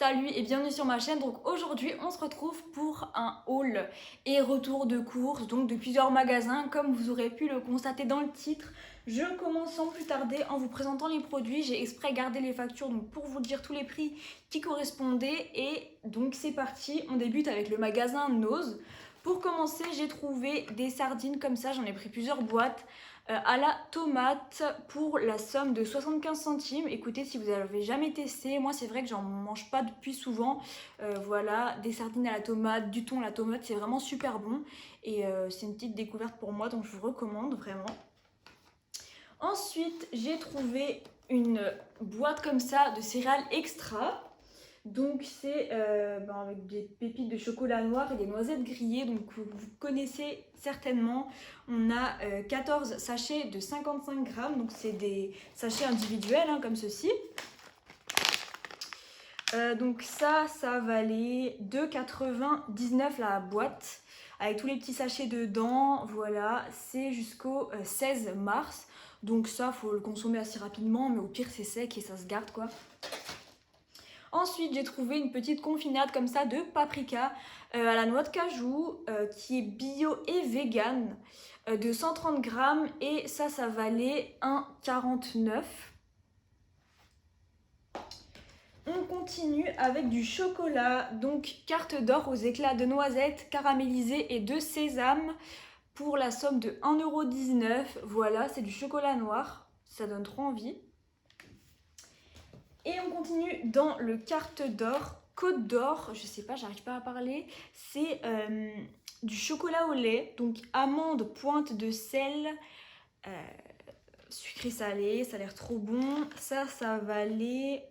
Salut et bienvenue sur ma chaîne. Donc aujourd'hui on se retrouve pour un haul et retour de courses donc de plusieurs magasins. Comme vous aurez pu le constater dans le titre, je commence sans plus tarder en vous présentant les produits. J'ai exprès gardé les factures donc pour vous dire tous les prix qui correspondaient. Et donc c'est parti, on débute avec le magasin Nose. Pour commencer, j'ai trouvé des sardines comme ça, j'en ai pris plusieurs boîtes à la tomate pour la somme de 75 centimes. Écoutez, si vous n'avez jamais testé, moi c'est vrai que j'en mange pas depuis souvent. Voilà, des sardines à la tomate, du thon à la tomate, c'est vraiment super bon. Et c'est une petite découverte pour moi, donc je vous recommande vraiment. Ensuite, j'ai trouvé une boîte comme ça de céréales extra. Donc c'est avec des pépites de chocolat noir et des noisettes grillées, donc vous connaissez certainement. On a 14 sachets de 55 grammes, donc c'est des sachets individuels comme ceci. Donc ça valait 2,99 la boîte, avec tous les petits sachets dedans. Voilà, c'est jusqu'au 16 mars. Donc ça, faut le consommer assez rapidement, mais au pire c'est sec et ça se garde quoi. Ensuite, j'ai trouvé une petite confinade comme ça de paprika à la noix de cajou qui est bio et vegan de 130 grammes et ça valait 1,49. On continue avec du chocolat, donc carte d'or aux éclats de noisettes caramélisées et de sésame pour la somme de 1,19 €. Voilà, c'est du chocolat noir, ça donne trop envie. Et on continue dans le carte d'or, Côte d'Or, je sais pas, j'arrive pas à parler. C'est du chocolat au lait, donc amande, pointe de sel, sucré salé, ça a l'air trop bon. Ça valait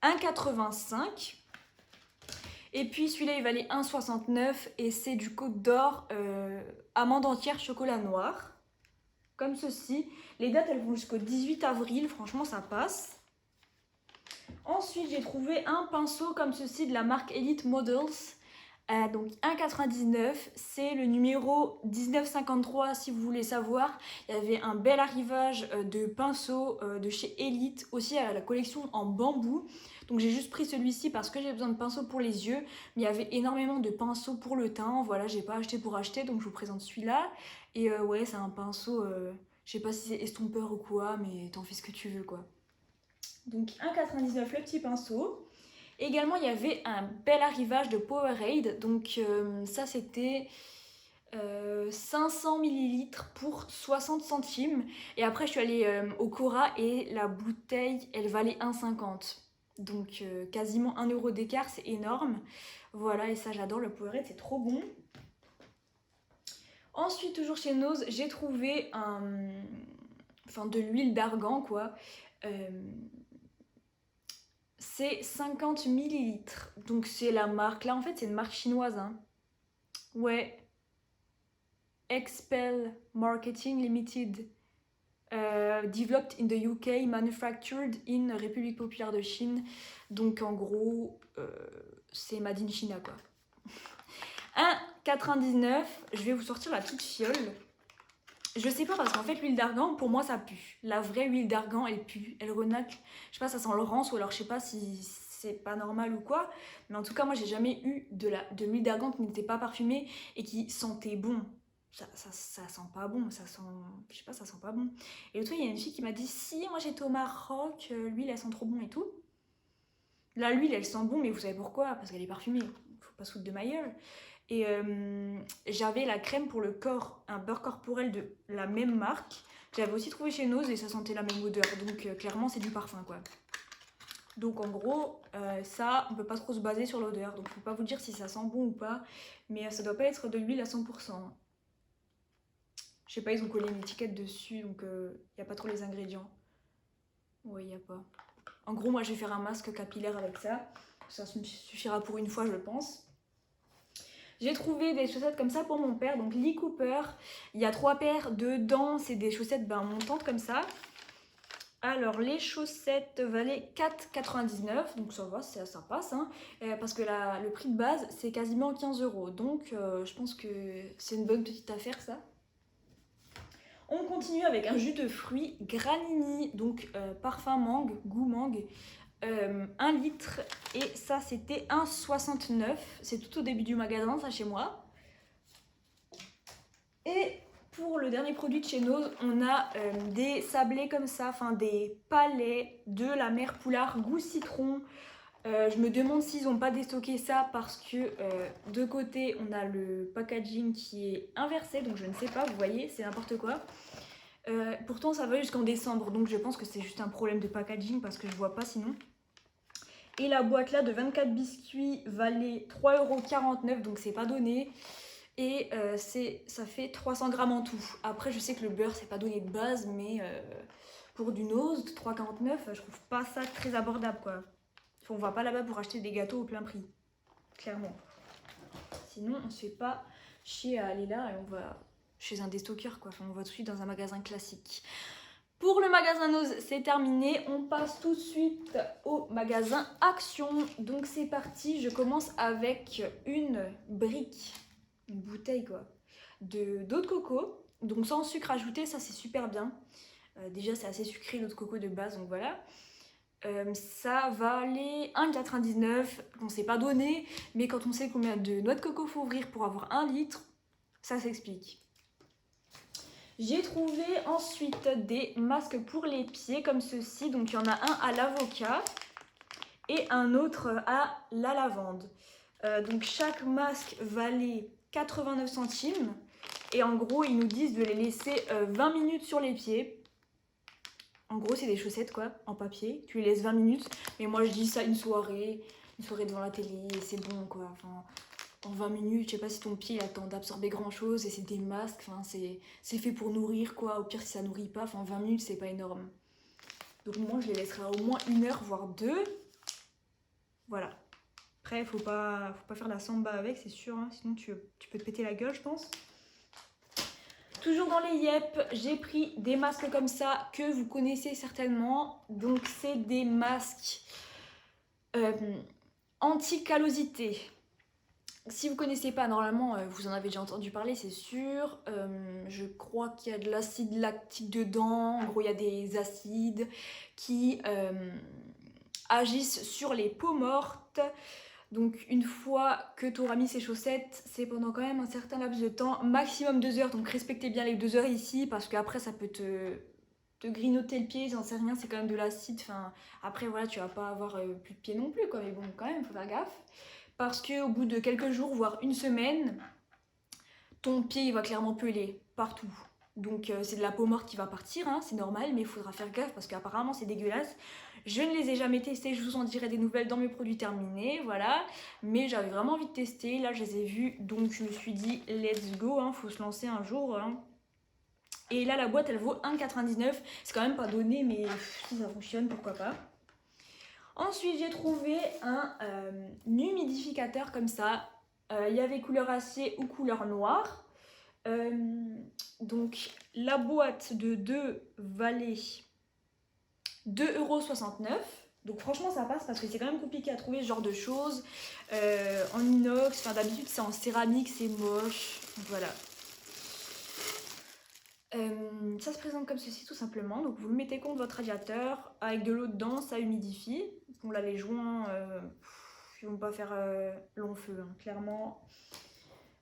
1,85 €. Et puis celui-là il valait 1,69 € et c'est du Côte d'Or, amande entière, chocolat noir. Comme ceci. Les dates elles vont jusqu'au 18 avril, franchement ça passe. Ensuite j'ai trouvé un pinceau comme ceci de la marque Elite Models, donc 1,99 €, c'est le numéro 1953 si vous voulez savoir. Il y avait un bel arrivage de pinceaux de chez Elite, aussi à la collection en bambou. Donc j'ai juste pris celui-ci parce que j'ai besoin de pinceaux pour les yeux, mais il y avait énormément de pinceaux pour le teint. Voilà, j'ai pas acheté pour acheter, donc je vous présente celui-là. Et ouais, c'est un pinceau, je sais pas si c'est estompeur ou quoi, mais t'en fais ce que tu veux quoi. Donc 1,99 € le petit pinceau. Également, il y avait un bel arrivage de Powerade. Donc ça, c'était 500 ml pour 60 centimes. Et après, je suis allée au Cora et la bouteille, elle valait 1,50 €. Donc quasiment 1 € d'écart, c'est énorme. Voilà, et ça, j'adore le Powerade, c'est trop bon. Ensuite, toujours chez Nose, j'ai trouvé de l'huile d'argan, quoi. C'est 50 ml. Donc c'est la marque. Là en fait c'est une marque chinoise. Ouais. Expel Marketing Limited. Developed in the UK, manufactured in République populaire de Chine. Donc en gros, c'est made in China quoi. 1,99 €. Je vais vous sortir la petite fiole. Je sais pas parce qu'en fait l'huile d'argan pour moi ça pue. La vraie huile d'argan elle pue, elle renacle. Je sais pas, ça sent le rance ou alors je sais pas si c'est pas normal ou quoi. Mais en tout cas moi j'ai jamais eu de l'huile d'argan qui n'était pas parfumée et qui sentait bon. Ça sent pas bon, ça sent, je sais pas, ça sent pas bon. Et l'autre fois il y a une fille qui m'a dit si moi j'étais au Maroc, l'huile elle sent trop bon et tout. Là l'huile elle sent bon mais vous savez pourquoi? Parce qu'elle est parfumée, faut pas se foutre de ma gueule. Et j'avais la crème pour le corps, un beurre corporel de la même marque. J'avais aussi trouvé chez Nose et ça sentait la même odeur. Donc clairement c'est du parfum quoi. Donc en gros, ça, on peut pas trop se baser sur l'odeur. Donc je peux pas vous dire si ça sent bon ou pas. Mais ça doit pas être de l'huile à 100%. Je sais pas, ils ont collé une étiquette dessus. Donc il n'y a pas trop les ingrédients. Ouais, il n'y a pas. En gros, moi je vais faire un masque capillaire avec ça. Ça suffira pour une fois je pense. J'ai trouvé des chaussettes comme ça pour mon père, donc Lee Cooper. Il y a 3 paires dedans, c'est des chaussettes montantes comme ça. Alors les chaussettes valaient 4,99 €, donc ça va, ça passe. Parce que le prix de base c'est quasiment 15 €. Donc je pense que c'est une bonne petite affaire ça. On continue avec un jus de fruits Granini, donc parfum mangue, goût mangue. 1 litre et ça c'était 1,69. C'est tout au début du magasin, ça chez moi. Et pour le dernier produit de chez nous, on a des sablés comme ça, enfin des palets de la Mère Poulard goût citron. Je me demande s'ils n'ont pas déstocké ça parce que de côté on a le packaging qui est inversé, donc je ne sais pas, vous voyez, c'est n'importe quoi. Pourtant ça va jusqu'en décembre, donc je pense que c'est juste un problème de packaging parce que je vois pas sinon. Et la boîte là de 24 biscuits valait 3,49 €, donc c'est pas donné. Et ça fait 300 grammes en tout. Après je sais que le beurre c'est pas donné de base, mais pour du Nose, 3,49 €, je trouve pas ça très abordable quoi. On va pas là-bas pour acheter des gâteaux au plein prix, clairement. Sinon on se fait pas chier à aller là et on va chez un déstockeur quoi. Enfin on va tout de suite dans un magasin classique. Pour le magasin Nose, c'est terminé. On passe tout de suite au magasin Action. Donc c'est parti, je commence avec une brique, une bouteille quoi, d'eau de coco. Donc sans sucre ajouté, ça c'est super bien. Déjà c'est assez sucré l'eau de coco de base, donc voilà. Ça valait 1,99 €. On s'est pas donné, mais quand on sait combien de noix de coco faut ouvrir pour avoir 1 litre, ça s'explique. J'ai trouvé ensuite des masques pour les pieds comme ceci. Donc il y en a un à l'avocat et un autre à la lavande. Donc chaque masque valait 89 centimes. Et en gros, ils nous disent de les laisser 20 minutes sur les pieds. En gros, c'est des chaussettes quoi, en papier. Tu les laisses 20 minutes. Mais moi, je dis ça une soirée devant la télé, et c'est bon quoi. Enfin, en 20 minutes, je sais pas si ton pied a le temps d'absorber grand chose. Et c'est des masques, enfin, c'est fait pour nourrir quoi. Au pire, si ça nourrit pas, enfin, 20 minutes, c'est pas énorme. Donc moi, je les laisserai au moins 1 heure, voire 2. Voilà. Après, faut pas faire la samba avec, c'est sûr. Hein, sinon, tu peux te péter la gueule, je pense. Toujours dans les yep, j'ai pris des masques comme ça que vous connaissez certainement. Donc c'est des masques anti-callosité. Si vous ne connaissez pas, normalement vous en avez déjà entendu parler, c'est sûr. Je crois qu'il y a de l'acide lactique dedans. En gros, il y a des acides qui agissent sur les peaux mortes. Donc une fois que tu auras mis ces chaussettes, c'est pendant quand même un certain laps de temps, maximum 2 heures. Donc respectez bien les 2 heures ici parce qu'après ça peut te grignoter le pied, j'en sais rien, c'est quand même de l'acide. Enfin, après voilà, tu vas pas avoir plus de pied non plus quoi, mais bon quand même, faut faire gaffe. Parce qu'au bout de quelques jours, voire une semaine, ton pied il va clairement peler partout. Donc c'est de la peau morte qui va partir, hein, c'est normal, mais il faudra faire gaffe parce qu'apparemment c'est dégueulasse. Je ne les ai jamais testés, je vous en dirai des nouvelles dans mes produits terminés, voilà. Mais j'avais vraiment envie de tester, là je les ai vus, donc je me suis dit let's go, hein, faut se lancer un jour. Hein. Et là la boîte elle vaut 1,99 €, c'est quand même pas donné, mais si ça fonctionne, pourquoi pas. Ensuite j'ai trouvé un humidificateur comme ça, il y avait couleur acier ou couleur noire. Donc la boîte de 2 valait 2,69 €. Donc franchement ça passe parce que c'est quand même compliqué à trouver ce genre de choses en inox. Enfin d'habitude c'est en céramique, c'est moche. Donc voilà. Ça se présente comme ceci tout simplement. Donc vous le mettez contre votre radiateur avec de l'eau dedans, ça humidifie. Bon là les joints ils vont pas faire long feu hein, clairement.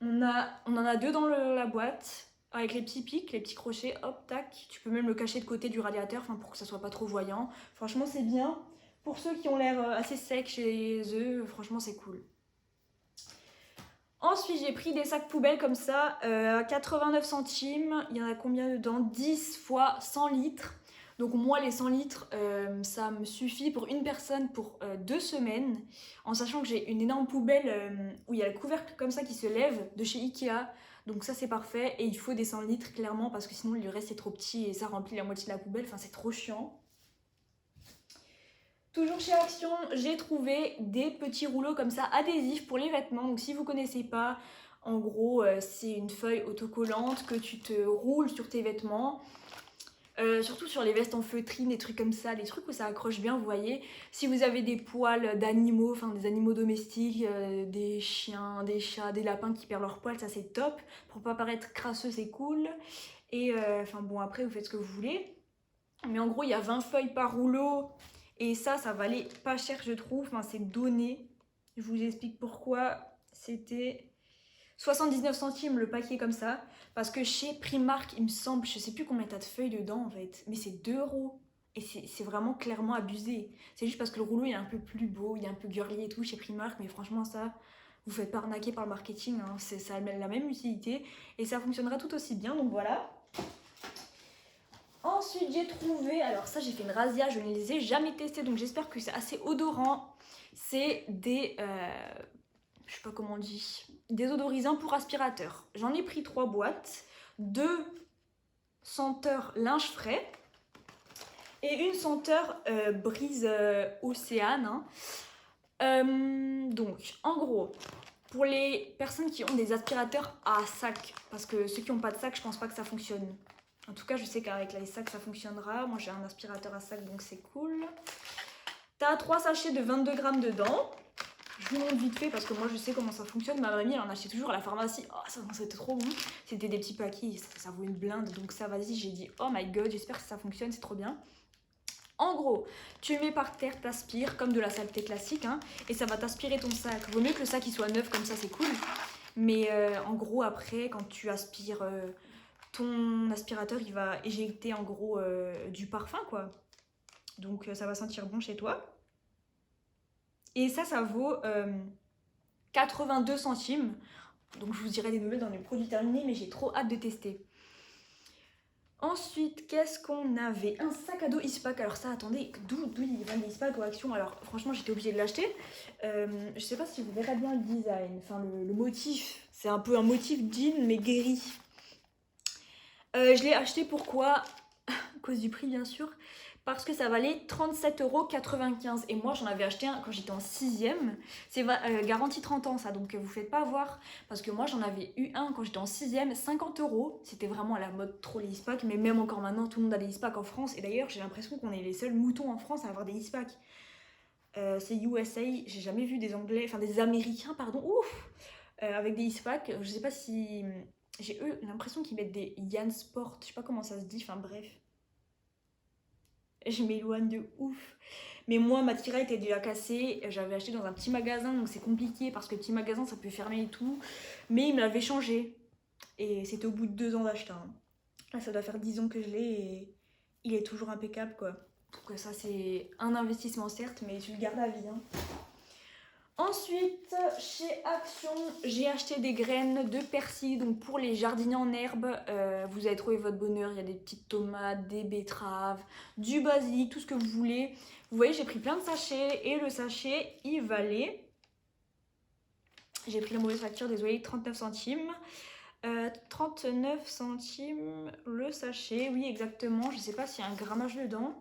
On en a 2 dans la boîte. Avec les petits pics, les petits crochets, hop, tac. Tu peux même le cacher de côté du radiateur, enfin pour que ça soit pas trop voyant. Franchement, c'est bien. Pour ceux qui ont l'air assez secs chez eux, franchement, c'est cool. Ensuite, j'ai pris des sacs poubelles comme ça, à 89 centimes. Il y en a combien dedans? 10 fois 100 litres. Donc moi, les 100 litres, ça me suffit pour une personne pour 2 semaines. En sachant que j'ai une énorme poubelle où il y a le couvercle comme ça qui se lève de chez Ikea. Donc ça c'est parfait et il faut des 100 litres clairement parce que sinon le reste c'est trop petit et ça remplit la moitié de la poubelle, enfin c'est trop chiant. Toujours chez Action, j'ai trouvé des petits rouleaux comme ça adhésifs pour les vêtements. Donc si vous connaissez pas, en gros c'est une feuille autocollante que tu te roules sur tes vêtements. Surtout sur les vestes en feutrine, des trucs comme ça, des trucs où ça accroche bien, vous voyez. Si vous avez des poils d'animaux, enfin des animaux domestiques, des chiens, des chats, des lapins qui perdent leurs poils, ça c'est top. Pour pas paraître crasseux, c'est cool. Et enfin bon, après vous faites ce que vous voulez. Mais en gros, il y a 20 feuilles par rouleau Et ça valait pas cher, je trouve. Enfin, c'est donné. Je vous explique pourquoi. C'était 79 centimes le paquet comme ça. Parce que chez Primark, il me semble, je sais plus combien t'as de feuilles dedans en fait, mais c'est 2 euros. Et c'est vraiment clairement abusé. C'est juste parce que le rouleau il est un peu plus beau, il est un peu girly et tout chez Primark, mais franchement ça, vous faites pas arnaquer par le marketing, hein. Ça a la même utilité et ça fonctionnera tout aussi bien, donc voilà. Ensuite j'ai trouvé, alors ça j'ai fait une razzia, je ne les ai jamais testés, donc j'espère que c'est assez odorant. C'est des, je sais pas comment on dit, désodorisants pour aspirateur. J'en ai pris 3 boîtes, 2 senteurs linge frais et une senteur brise océane. Donc en gros, pour les personnes qui ont des aspirateurs à sac, parce que ceux qui n'ont pas de sac, je pense pas que ça fonctionne. En tout cas, je sais qu'avec les sacs, ça fonctionnera. Moi, j'ai un aspirateur à sac, donc c'est cool. T'as 3 sachets de 22 grammes dedans. Je vous montre vite fait parce que moi, je sais comment ça fonctionne. Ma mamie, elle en achetait toujours à la pharmacie. Oh, ça, c'était trop bon. C'était des petits paquets, ça vaut une blinde. Donc ça, vas-y, j'ai dit, oh my god, j'espère que ça fonctionne, c'est trop bien. En gros, tu mets par terre, t'aspires comme de la saleté classique, hein, et ça va t'aspirer ton sac. Vaut mieux que le sac il soit neuf, comme ça c'est cool. Mais en gros, après, quand tu aspires, ton aspirateur il va éjecter en gros du parfum, quoi. Donc ça va sentir bon chez toi. Et ça vaut 82 centimes. Donc je vous dirai des nouvelles dans les produits terminés, mais j'ai trop hâte de tester. Ensuite, qu'est-ce qu'on avait? Un sac à dos Eastpak. Alors ça, attendez, d'où il vient les Eastpak aux actions? Alors franchement, j'étais obligée de l'acheter. Je sais pas si vous verrez bien le design, enfin le motif. C'est un peu un motif jean, mais gris. Je l'ai acheté pourquoi? À cause du prix, bien sûr. Parce que ça valait 37,95 €. Et moi, j'en avais acheté un quand j'étais en 6ème. C'est garantie 30 ans, ça. Donc, vous faites pas avoir. Parce que moi, j'en avais eu un quand j'étais en 6ème. 50 €. C'était vraiment à la mode, trop les Eastpak. Mais même encore maintenant, tout le monde a des Eastpak en France. Et d'ailleurs, j'ai l'impression qu'on est les seuls moutons en France à avoir des Eastpak. C'est USA. J'ai jamais vu des Anglais, enfin des Américains, pardon. Ouf, avec des Eastpak. Je sais pas si... J'ai l'impression qu'ils mettent des Yann Sport. Je sais pas comment ça se dit. Enfin, bref. Je m'éloigne de ouf. Mais moi, ma tirette était déjà cassée. J'avais acheté dans un petit magasin, donc c'est compliqué parce que le petit magasin, ça peut fermer et tout. Mais il me l'avait changé. Et c'était au bout de 2 ans d'achat, hein. Là, ça doit faire 10 ans que je l'ai et il est toujours impeccable, quoi. Donc ça, c'est un investissement, certes, mais tu le gardes à vie, hein. Ensuite, chez Action, j'ai acheté des graines de persil, donc pour les jardiniers en herbe, vous allez trouver votre bonheur. Il y a des petites tomates, des betteraves, du basilic, tout ce que vous voulez. Vous voyez, j'ai pris plein de sachets et le sachet, il valait... J'ai pris la mauvaise facture, désolé, 39 centimes. 39 centimes le sachet, oui exactement, je sais pas s'il y a un grammage dedans.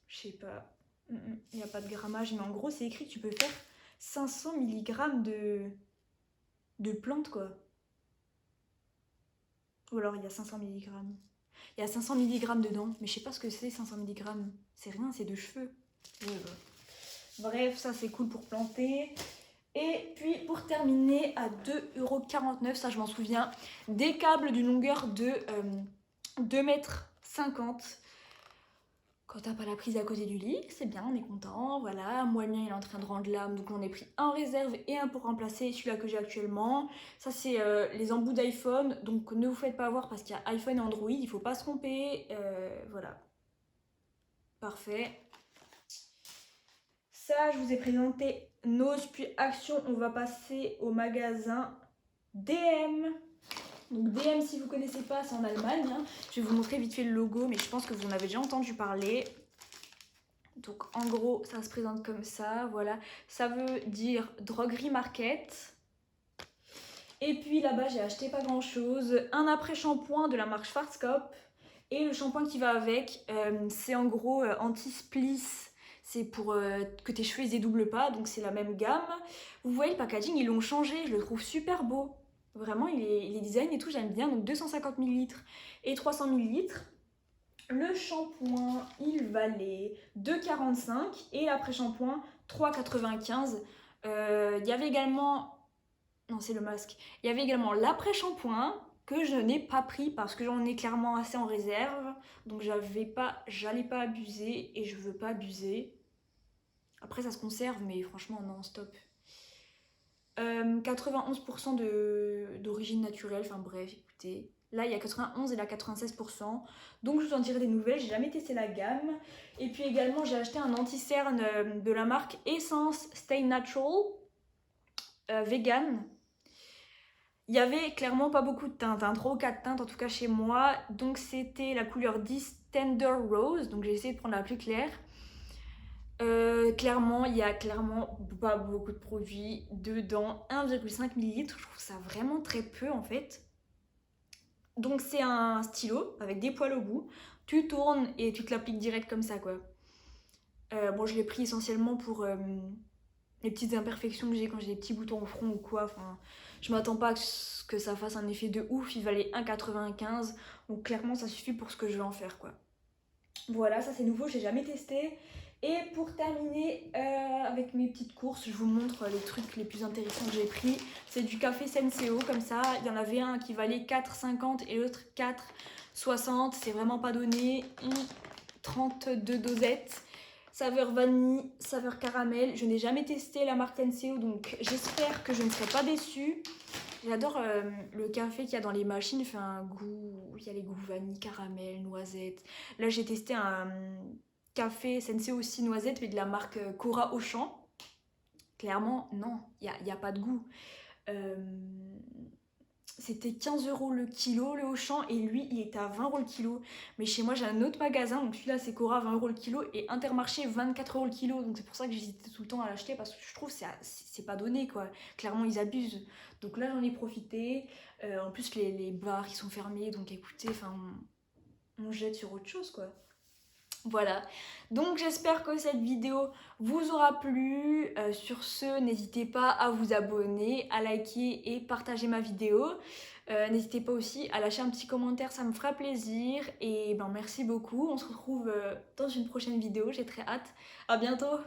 Je sais pas, il n'y a pas de grammage, mais en gros c'est écrit que tu peux faire 500 mg de plantes, quoi. Ou alors il y a 500 mg. Il y a 500 mg dedans, mais je sais pas ce que c'est 500 mg. C'est rien, c'est de cheveux. Bref, ça c'est cool pour planter. Et puis pour terminer, à 2,49 €, ça je m'en souviens, des câbles d'une longueur de 2,50 m. Quand t'as pas la prise à côté du lit, c'est bien, on est content, voilà. Moi, le mien, il est en train de rendre l'âme, donc j'en ai pris un en réserve et un pour remplacer celui-là que j'ai actuellement. Ça, c'est les embouts d'iPhone, donc ne vous faites pas avoir parce qu'il y a iPhone et Android, il faut pas se tromper, voilà. Parfait. Ça, je vous ai présenté Nose, puis Action. On va passer au magasin DM. Donc DM, si vous connaissez pas, c'est en Allemagne, hein. Je vais vous montrer vite fait le logo, mais je pense que vous en avez déjà entendu parler. Donc en gros, ça se présente comme ça, voilà. Ça veut dire droguerie market. Et puis là-bas, j'ai acheté pas grand-chose. Un après-shampoing de la marque Schwarzkopf. Et le shampoing qui va avec, c'est en gros anti-spliss. C'est pour que tes cheveux ils dédoublent pas, donc c'est la même gamme. Vous voyez le packaging, ils l'ont changé, je le trouve super beau. Vraiment, il est design et tout, j'aime bien. Donc 250 ml et 300 ml. Le shampoing, il valait 2,45 € et l'après-shampoing 3,95 €. Il y avait également Non, c'est le masque. Il y avait également l'après-shampoing que je n'ai pas pris parce que j'en ai clairement assez en réserve. Donc j'allais pas abuser et je veux pas abuser. Après ça se conserve mais franchement non, stop. 91% d'origine naturelle, enfin bref, écoutez. Là il y a 91 et là 96%. Donc je vous en dirai des nouvelles, j'ai jamais testé la gamme. Et puis également j'ai acheté un anti-cerne de la marque Essence Stay Natural vegan. Il y avait clairement pas beaucoup de teintes, 3 ou 4 teintes en tout cas chez moi. Donc c'était la couleur 10 Tender Rose, donc j'ai essayé de prendre la plus claire. Clairement, il y a clairement pas beaucoup de produits dedans, 1,5 ml, je trouve ça vraiment très peu en fait. Donc c'est un stylo avec des poils au bout, tu tournes et tu te l'appliques direct comme ça quoi. Bon je l'ai pris essentiellement pour les petites imperfections que j'ai quand j'ai des petits boutons au front ou quoi, enfin je m'attends pas à ce que ça fasse un effet de ouf, il valait 1,95, donc clairement ça suffit pour ce que je veux en faire quoi. Voilà, ça c'est nouveau, j'ai jamais testé. Et pour terminer avec mes petites courses, je vous montre les trucs les plus intéressants que j'ai pris. C'est du café Senseo, comme ça. Il y en avait un qui valait 4,50 et l'autre 4,60. C'est vraiment pas donné. 32 dosettes. Saveur vanille, saveur caramel. Je n'ai jamais testé la marque Senseo, donc j'espère que je ne serai pas déçue. J'adore le café qu'il y a dans les machines, il fait un goût, il y a les goûts vanille, caramel, noisette. Là j'ai testé un café Senseo aussi noisette, mais de la marque Cora Auchan. Clairement, non, il n'y a pas de goût. C'était 15 € le kilo, le Auchan, et lui il était à 20 € le kilo. Mais chez moi j'ai un autre magasin, donc celui-là c'est Cora, 20 € le kilo, et Intermarché 24 € le kilo. Donc c'est pour ça que j'hésitais tout le temps à l'acheter, parce que je trouve que c'est pas donné quoi. Clairement ils abusent. Donc là j'en ai profité. En plus les bars ils sont fermés, donc écoutez, enfin on jette sur autre chose quoi. Voilà, donc j'espère que cette vidéo vous aura plu. Sur ce, n'hésitez pas à vous abonner, à liker et partager ma vidéo. N'hésitez pas aussi à lâcher un petit commentaire, ça me fera plaisir. Et ben merci beaucoup, on se retrouve dans une prochaine vidéo, j'ai très hâte. À bientôt.